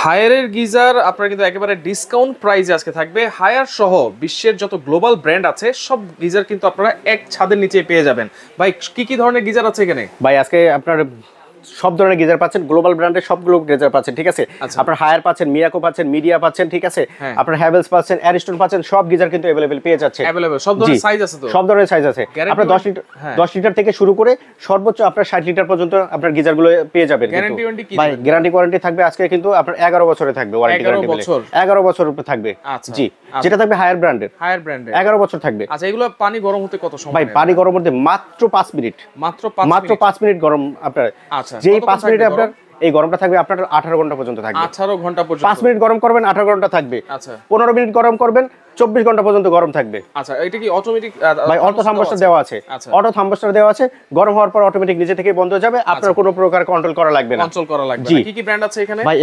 হায়ারের geyser আপনার কিন্তু একেবারে ডিসকাউন্ট প্রাইসে আজকে থাকবে। হায়ার সহ বিশ্বের যত গ্লোবাল ব্র্যান্ড আছে সব গিজার কিন্তু আপনারা এক ছাদের নিচে পেয়ে যাবেন। ভাই কি কি ধরনের গিজার আছে এখানে? ভাই আজকে আপনার সব ধরনের গিজার পাচ্ছেন, গ্লোবাল ব্র্যান্ডের সবগুলো গিজার পাচ্ছেন, ঠিক আছে। আপনার হায়ার পাচ্ছেন, মিয়াকো পাচ্ছেন, মিডিয়া পাচ্ছেন, ঠিক আছে। আপনার হ্যাভেলস পাচ্ছেন, অ্যারিস্টন পাচ্ছেন, সব গিজার কিন্তু अवेलेबल পেয়ে যাচ্ছে। अवेलेबल সব ধরনের সাইজ আছে তো? সব ধরনের সাইজ আছে। আপনার 10 লিটার থেকে শুরু করে সর্বোচ্চ আপনার 60 লিটার পর্যন্ত আপনার গিজারগুলো পেয়ে যাবেন। গ্যারান্টি ওয়ারেন্টি কি? ভাই গ্যারান্টি ওয়ারেন্টি থাকবে আজকে কিন্তু আপনার 11 বছরে থাকবে ওয়ারেন্টি। 11 বছর উপরে থাকবে। জি, যেটা থাকবে হায়ার ব্র্যান্ডের। 11 বছর থাকবে। আচ্ছা, এগুলো পানি গরম হতে কত সময়? ভাই পানি গরম হতে মাত্র 5 মিনিট। মাত্র 5 মিনিট গরম আপনার। আচ্ছা, যেই 5 মিনিটে আপনার এই গরমটা থাকবে আপনার 18 ঘন্টা পর্যন্ত থাকবে। 18 ঘন্টা পর্যন্ত। 5 মিনিট গরম করবেন 18 ঘন্টা থাকবে। আচ্ছা, 15 মিনিট গরম করবেন 24 ঘন্টা পর্যন্ত গরম থাকবে। আচ্ছা, এটা কি অটোমেটিক? ভাই অটো থার্মোস্ট্যাট দেওয়া আছে। অটো থার্মোস্ট্যাট দেওয়া আছে, গরম হওয়ার পর অটোমেটিক নিজে থেকে বন্ধ হয়ে যাবে, আপনার কোনো প্রকার কন্ট্রোল করা লাগবে না। কন্ট্রোল করা লাগবে না। কি কি ব্র্যান্ড আছে এখানে? ভাই